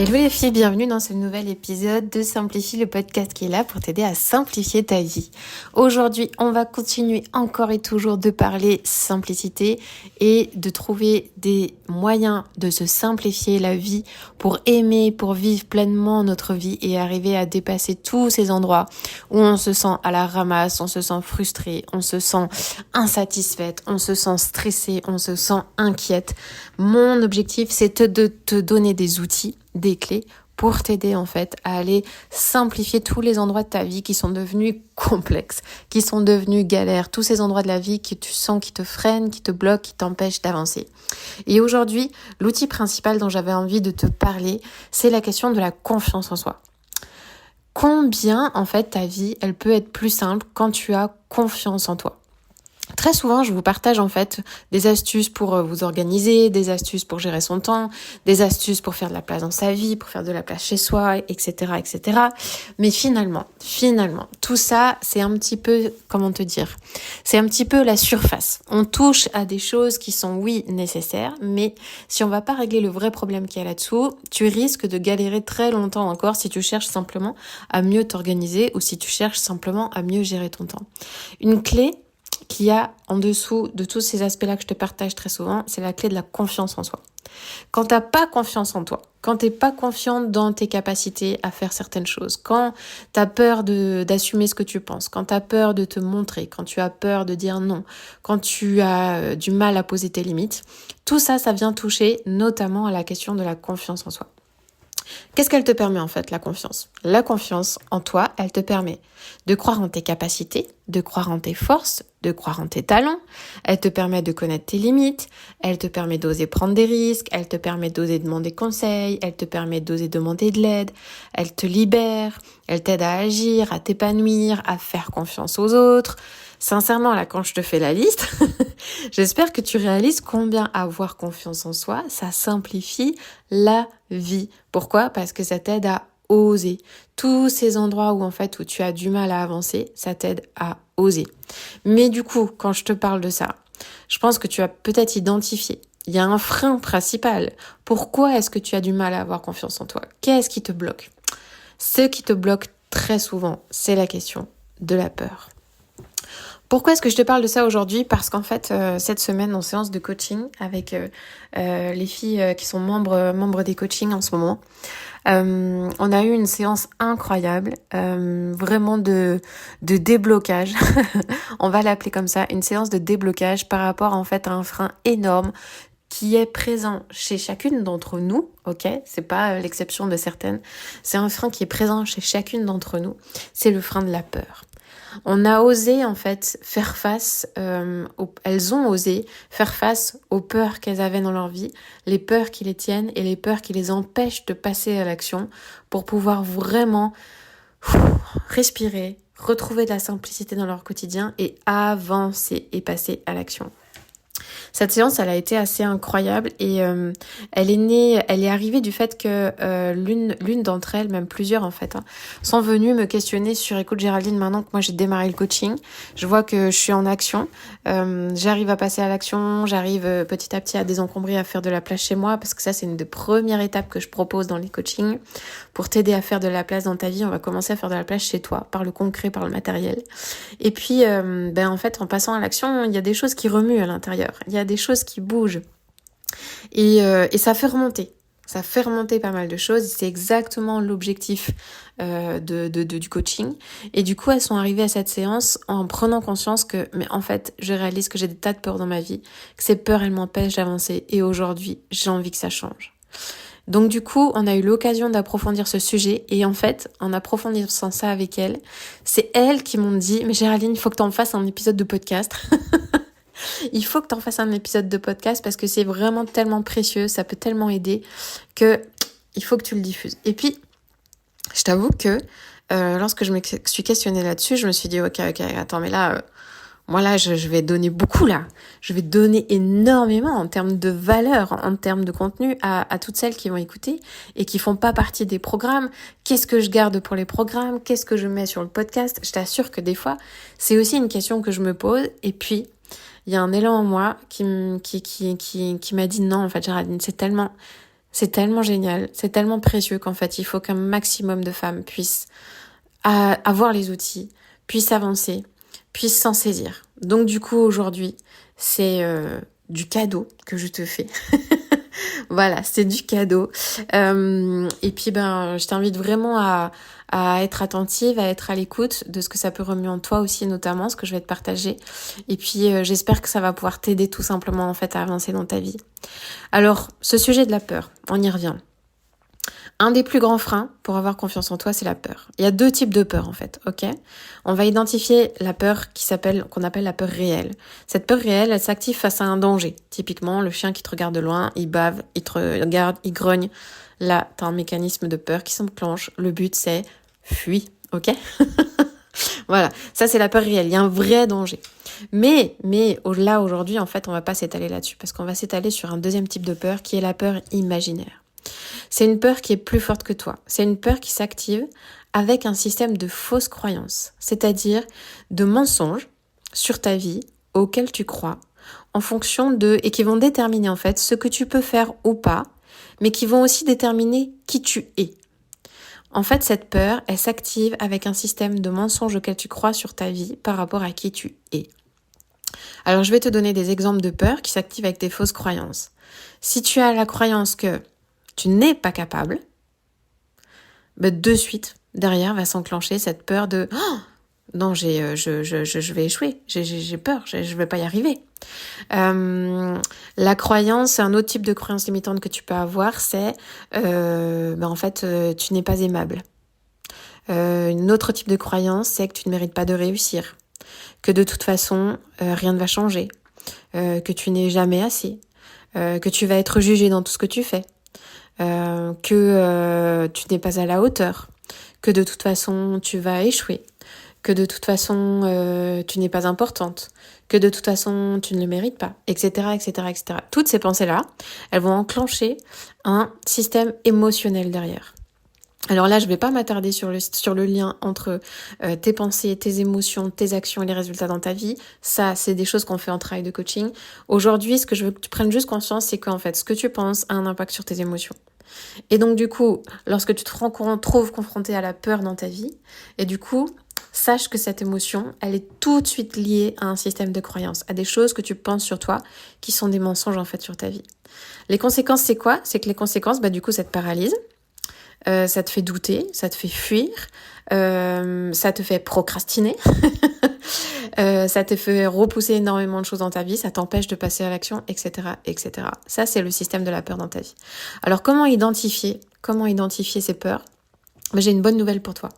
Hello les filles, bienvenue dans ce nouvel épisode de Simplifie, le podcast qui est là pour t'aider à simplifier ta vie. Aujourd'hui, on va continuer encore et toujours de parler simplicité et de trouver des moyens de se simplifier la vie pour aimer, pour vivre pleinement notre vie et arriver à dépasser tous ces endroits où on se sent à la ramasse, on se sent frustré, on se sent insatisfaite, on se sent stressé, on se sent inquiète. Mon objectif, c'est de te donner des outils, des clés pour t'aider en fait à aller simplifier tous les endroits de ta vie qui sont devenus complexes, qui sont devenus galères, tous ces endroits de la vie que tu sens qui te freinent, qui te bloquent, qui t'empêchent d'avancer. Et aujourd'hui, l'outil principal dont j'avais envie de te parler, c'est la question de la confiance en soi. Combien en fait ta vie, elle peut être plus simple quand tu as confiance en toi? Très souvent, je vous partage en fait des astuces pour vous organiser, des astuces pour gérer son temps, des astuces pour faire de la place dans sa vie, pour faire de la place chez soi, etc., etc. Mais finalement, tout ça, c'est un petit peu, comment te dire, c'est un petit peu la surface. On touche à des choses qui sont, oui, nécessaires, mais si on va pas régler le vrai problème qu'il y a là-dessous, tu risques de galérer très longtemps encore si tu cherches simplement à mieux t'organiser ou si tu cherches simplement à mieux gérer ton temps. Une clé qu'il y a en dessous de tous ces aspects-là que je te partage très souvent, c'est la clé de la confiance en soi. Quand t'as pas confiance en toi, quand t'es pas confiante dans tes capacités à faire certaines choses, quand t'as peur d'assumer ce que tu penses, quand t'as peur de te montrer, quand tu as peur de dire non, quand tu as du mal à poser tes limites, tout ça, ça vient toucher notamment à la question de la confiance en soi. Qu'est-ce qu'elle te permet en fait, la confiance? La confiance en toi, elle te permet de croire en tes capacités, de croire en tes forces, de croire en tes talents. Elle te permet de connaître tes limites, elle te permet d'oser prendre des risques, elle te permet d'oser demander conseil, elle te permet d'oser demander de l'aide, elle te libère, elle t'aide à agir, à t'épanouir, à faire confiance aux autres. Sincèrement, là, quand je te fais la liste, j'espère que tu réalises combien avoir confiance en soi, ça simplifie la vie. Pourquoi? Parce que ça t'aide à oser. Tous ces endroits où tu as du mal à avancer, ça t'aide à oser. Mais du coup, quand je te parle de ça, je pense que tu as peut-être identifié. Il y a un frein principal. Pourquoi est-ce que tu as du mal à avoir confiance en toi? Qu'est-ce qui te bloque? Ce qui te bloque très souvent, c'est la question de la peur. Pourquoi est-ce que je te parle de ça aujourd'hui? Parce qu'en fait, cette semaine, en séance de coaching avec les filles qui sont membres des coachings en ce moment, on a eu une séance incroyable, vraiment de déblocage. On va l'appeler comme ça, une séance de déblocage par rapport en fait à un frein énorme qui est présent chez chacune d'entre nous, ok? C'est pas l'exception de certaines. C'est un frein qui est présent chez chacune d'entre nous. C'est le frein de la peur. On a osé en fait faire face, elles ont osé faire face aux peurs qu'elles avaient dans leur vie, les peurs qui les tiennent et les peurs qui les empêchent de passer à l'action pour pouvoir vraiment respirer, retrouver de la simplicité dans leur quotidien et avancer et passer à l'action. Cette séance, elle a été assez incroyable et elle est arrivée du fait que l'une d'entre elles, même plusieurs en fait, sont venues me questionner sur écoute Géraldine, maintenant que moi j'ai démarré le coaching, je vois que je suis en action, j'arrive à passer à l'action, j'arrive petit à petit à désencombrer, à faire de la place chez moi parce que ça c'est une des premières étapes que je propose dans les coachings. Pour t'aider à faire de la place dans ta vie, on va commencer à faire de la place chez toi, par le concret, par le matériel. Et puis, en fait, en passant à l'action, il y a des choses qui remuent à l'intérieur. Il y a des choses qui bougent. Et ça fait remonter. Ça fait remonter pas mal de choses. C'est exactement l'objectif du coaching. Et du coup, elles sont arrivées à cette séance en prenant conscience que, mais en fait, je réalise que j'ai des tas de peurs dans ma vie, que ces peurs, elles m'empêchent d'avancer. Et aujourd'hui, j'ai envie que ça change. Donc du coup, on a eu l'occasion d'approfondir ce sujet et en fait, en approfondissant ça avec elles, c'est elles qui m'ont dit « Mais Géraldine, il faut que tu en fasses un épisode de podcast. Il faut que tu en fasses un épisode de podcast parce que c'est vraiment tellement précieux, ça peut tellement aider que il faut que tu le diffuses. » Et puis, je t'avoue que lorsque je me suis questionnée là-dessus, je me suis dit « Ok, attends, mais là... moi là, je vais donner beaucoup là. Je vais donner énormément en termes de valeur, en termes de contenu à toutes celles qui vont écouter et qui font pas partie des programmes. Qu'est-ce que je garde pour les programmes? Qu'est-ce que je mets sur le podcast? Je t'assure que des fois, c'est aussi une question que je me pose. Et puis, il y a un élan en moi qui m'a dit non, en fait, Géraldine, C'est tellement génial, c'est tellement précieux qu'en fait, il faut qu'un maximum de femmes puissent avoir les outils, puissent avancer, puissent s'en saisir. Donc du coup, aujourd'hui, c'est du cadeau que je te fais. Voilà, c'est du cadeau. Et puis, je t'invite vraiment à être attentive, à être à l'écoute de ce que ça peut remuer en toi aussi, notamment ce que je vais te partager. Et puis, j'espère que ça va pouvoir t'aider tout simplement en fait à avancer dans ta vie. Alors, ce sujet de la peur, on y revient. Un des plus grands freins pour avoir confiance en toi, c'est la peur. Il y a 2 types de peur en fait, ok? On va identifier la peur qu'on appelle la peur réelle. Cette peur réelle, elle s'active face à un danger. Typiquement, le chien qui te regarde de loin, il bave, il te regarde, il grogne. Là, t'as un mécanisme de peur qui s'enclenche. Le but, c'est fuis, ok? Voilà, ça c'est la peur réelle. Il y a un vrai danger. Mais là aujourd'hui, en fait, on va pas s'étaler là-dessus parce qu'on va s'étaler sur un deuxième type de peur qui est la peur imaginaire. C'est une peur qui est plus forte que toi. C'est une peur qui s'active avec un système de fausses croyances, c'est-à-dire de mensonges sur ta vie auxquels tu crois, et qui vont déterminer en fait ce que tu peux faire ou pas, mais qui vont aussi déterminer qui tu es. En fait, cette peur, elle s'active avec un système de mensonges auxquels tu crois sur ta vie par rapport à qui tu es. Alors, je vais te donner des exemples de peur qui s'activent avec tes fausses croyances. Si tu as la croyance que tu n'es pas capable, de suite, derrière va s'enclencher cette peur de oh, non, je vais échouer, j'ai peur, je vais pas y arriver. La croyance, un autre type de croyance limitante que tu peux avoir, c'est en fait, tu n'es pas aimable. Une autre type de croyance, c'est que tu ne mérites pas de réussir, que de toute façon, rien ne va changer, que tu n'es jamais assez, que tu vas être jugé dans tout ce que tu fais. Que tu n'es pas à la hauteur, que de toute façon tu vas échouer, que de toute façon tu n'es pas importante, que de toute façon tu ne le mérites pas, etc., etc., etc. Toutes ces pensées-là, elles vont enclencher un système émotionnel derrière. Alors là, je vais pas m'attarder sur le lien entre tes pensées, tes émotions, tes actions et les résultats dans ta vie. Ça, c'est des choses qu'on fait en travail de coaching. Aujourd'hui, ce que je veux que tu prennes juste conscience, c'est qu'en fait, ce que tu penses a un impact sur tes émotions. Et donc, du coup, lorsque tu te trouves confronté à la peur dans ta vie, et du coup, sache que cette émotion, elle est tout de suite liée à un système de croyances, à des choses que tu penses sur toi, qui sont des mensonges en fait sur ta vie. Les conséquences, c'est quoi? C'est que les conséquences, du coup, ça te paralyse. Ça te fait douter, ça te fait fuir, ça te fait procrastiner, ça te fait repousser énormément de choses dans ta vie, ça t'empêche de passer à l'action, etc., etc. Ça, c'est le système de la peur dans ta vie. Alors, comment identifier ces peurs? J'ai une bonne nouvelle pour toi.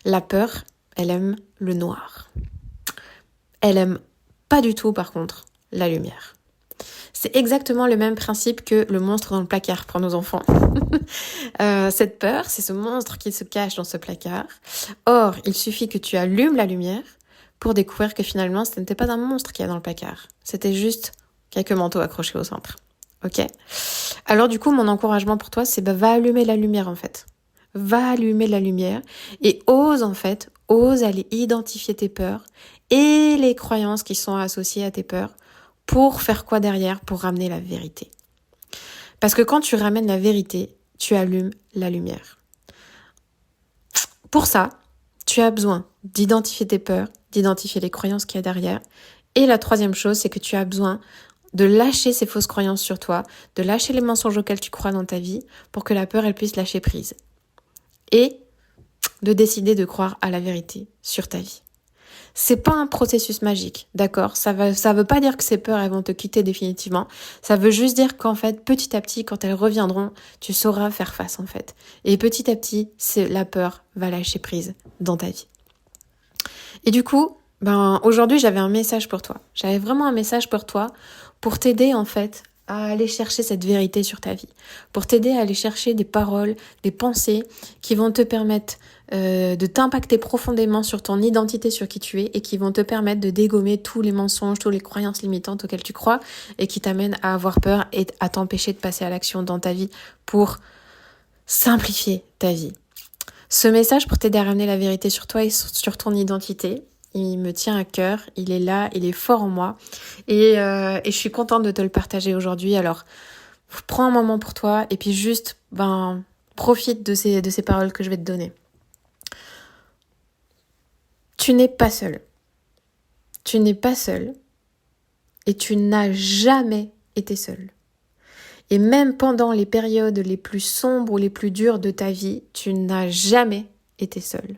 La peur, elle aime le noir. Elle aime pas du tout, par contre, la lumière. C'est exactement le même principe que le monstre dans le placard pour nos enfants. Cette peur, c'est ce monstre qui se cache dans ce placard. Or, il suffit que tu allumes la lumière pour découvrir que finalement, ce n'était pas un monstre qu'il y a dans le placard. C'était juste quelques manteaux accrochés au centre. Ok? Alors du coup, mon encouragement pour toi, c'est va allumer la lumière en fait. Va allumer la lumière et ose aller identifier tes peurs et les croyances qui sont associées à tes peurs. Pour faire quoi derrière? Pour ramener la vérité. Parce que quand tu ramènes la vérité, tu allumes la lumière. Pour ça, tu as besoin d'identifier tes peurs, d'identifier les croyances qu'il y a derrière. Et la troisième chose, c'est que tu as besoin de lâcher ces fausses croyances sur toi, de lâcher les mensonges auxquels tu crois dans ta vie pour que la peur, elle puisse lâcher prise. Et de décider de croire à la vérité sur ta vie. C'est pas un processus magique, d'accord? Ça veut pas dire que ces peurs, elles vont te quitter définitivement. Ça veut juste dire qu'en fait, petit à petit, quand elles reviendront, tu sauras faire face, en fait. Et petit à petit, la peur va lâcher prise dans ta vie. Et du coup, aujourd'hui, j'avais un message pour toi. J'avais vraiment un message pour toi pour t'aider, en fait, à aller chercher cette vérité sur ta vie. Pour t'aider à aller chercher des paroles, des pensées qui vont te permettre de t'impacter profondément sur ton identité, sur qui tu es, et qui vont te permettre de dégommer tous les mensonges, toutes les croyances limitantes auxquelles tu crois et qui t'amènent à avoir peur et à t'empêcher de passer à l'action dans ta vie pour simplifier ta vie. Ce message pour t'aider à ramener la vérité sur toi et sur ton identité, il me tient à cœur, il est là, il est fort en moi et je suis contente de te le partager aujourd'hui. Alors, Prends un moment pour toi et puis juste, profite de ces paroles que je vais te donner. Tu n'es pas seul. Tu n'es pas seul et tu n'as jamais été seul. Et même pendant les périodes les plus sombres ou les plus dures de ta vie, tu n'as jamais été seul.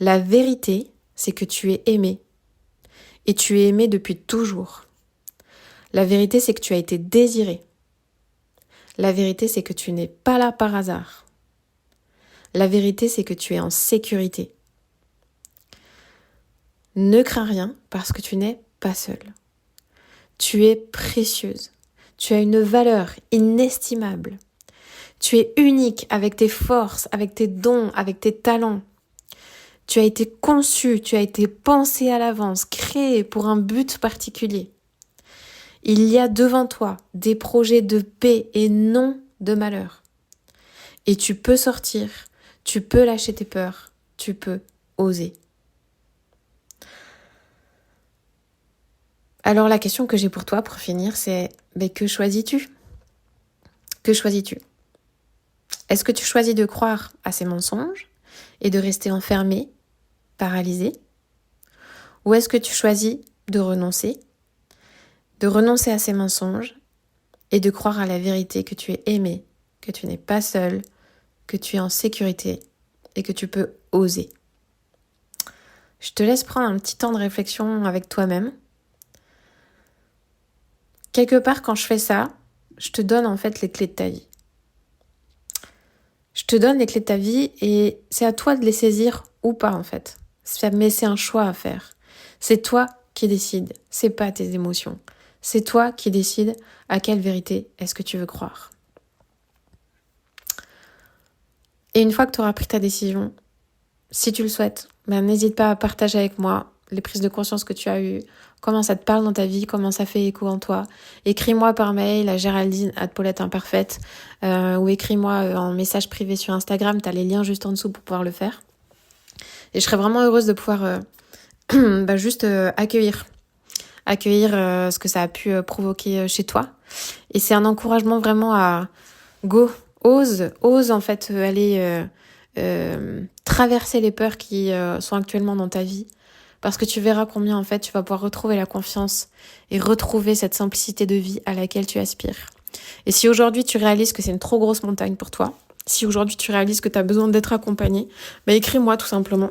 La vérité, c'est que tu es aimé. Et tu es aimé depuis toujours. La vérité, c'est que tu as été désiré. La vérité, c'est que tu n'es pas là par hasard. La vérité, c'est que tu es en sécurité. Ne crains rien parce que tu n'es pas seule. Tu es précieuse. Tu as une valeur inestimable. Tu es unique avec tes forces, avec tes dons, avec tes talents. Tu as été conçu, tu as été pensé à l'avance, créé pour un but particulier. Il y a devant toi des projets de paix et non de malheur. Et tu peux sortir, tu peux lâcher tes peurs, tu peux oser. Alors la question que j'ai pour toi pour finir, c'est que choisis-tu ? Que choisis-tu ? Est-ce que tu choisis de croire à ces mensonges et de rester enfermé, paralysé ? Ou est-ce que tu choisis de renoncer à ces mensonges et de croire à la vérité que tu es aimé, que tu n'es pas seul, que tu es en sécurité et que tu peux oser. Je te laisse prendre un petit temps de réflexion avec toi-même. Quelque part, quand je fais ça, je te donne en fait les clés de ta vie. Je te donne les clés de ta vie et c'est à toi de les saisir ou pas en fait. Mais c'est un choix à faire. C'est toi qui décides, c'est pas tes émotions. C'est toi qui décides à quelle vérité est-ce que tu veux croire. Et une fois que tu auras pris ta décision, si tu le souhaites, n'hésite pas à partager avec moi les prises de conscience que tu as eues, comment ça te parle dans ta vie, comment ça fait écho en toi. Écris-moi par mail à Géraldine@pauletteimparfaite ou écris-moi en message privé sur Instagram, tu as les liens juste en dessous pour pouvoir le faire. Et je serais vraiment heureuse de pouvoir juste accueillir ce que ça a pu provoquer chez toi. Et c'est un encouragement vraiment à go, ose en fait aller traverser les peurs qui sont actuellement dans ta vie. Parce que tu verras combien en fait tu vas pouvoir retrouver la confiance et retrouver cette simplicité de vie à laquelle tu aspires. Et si aujourd'hui tu réalises que c'est une trop grosse montagne pour toi, si aujourd'hui tu réalises que tu as besoin d'être accompagné, écris-moi tout simplement.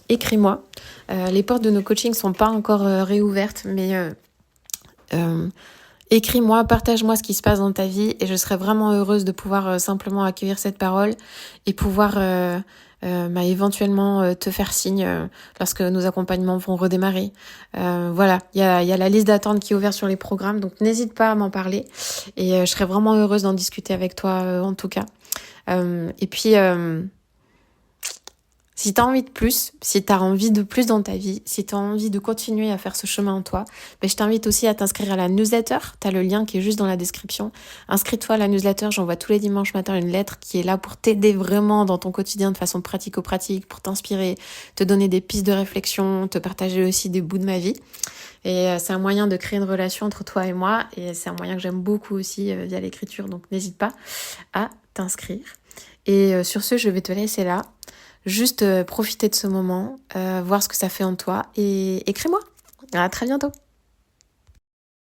Écris-moi. Les portes de nos coachings sont pas encore réouvertes, mais écris-moi, partage-moi ce qui se passe dans ta vie et je serais vraiment heureuse de pouvoir simplement accueillir cette parole et pouvoir éventuellement te faire signe lorsque nos accompagnements vont redémarrer. Voilà, il y a la liste d'attente qui est ouverte sur les programmes, donc n'hésite pas à m'en parler et je serais vraiment heureuse d'en discuter avec toi en tout cas. Et puis si t'as envie de plus, si t'as envie de plus dans ta vie, si t'as envie de continuer à faire ce chemin en toi, je t'invite aussi à t'inscrire à la newsletter. T'as le lien qui est juste dans la description. Inscris-toi à la newsletter, j'envoie tous les dimanches matin une lettre qui est là pour t'aider vraiment dans ton quotidien de façon pratico-pratique, pour t'inspirer, te donner des pistes de réflexion, te partager aussi des bouts de ma vie. Et c'est un moyen de créer une relation entre toi et moi, et c'est un moyen que j'aime beaucoup aussi via l'écriture, donc n'hésite pas à t'inscrire. Et sur ce, je vais te laisser là. Juste profiter de ce moment, voir ce que ça fait en toi et écris-moi. À très bientôt.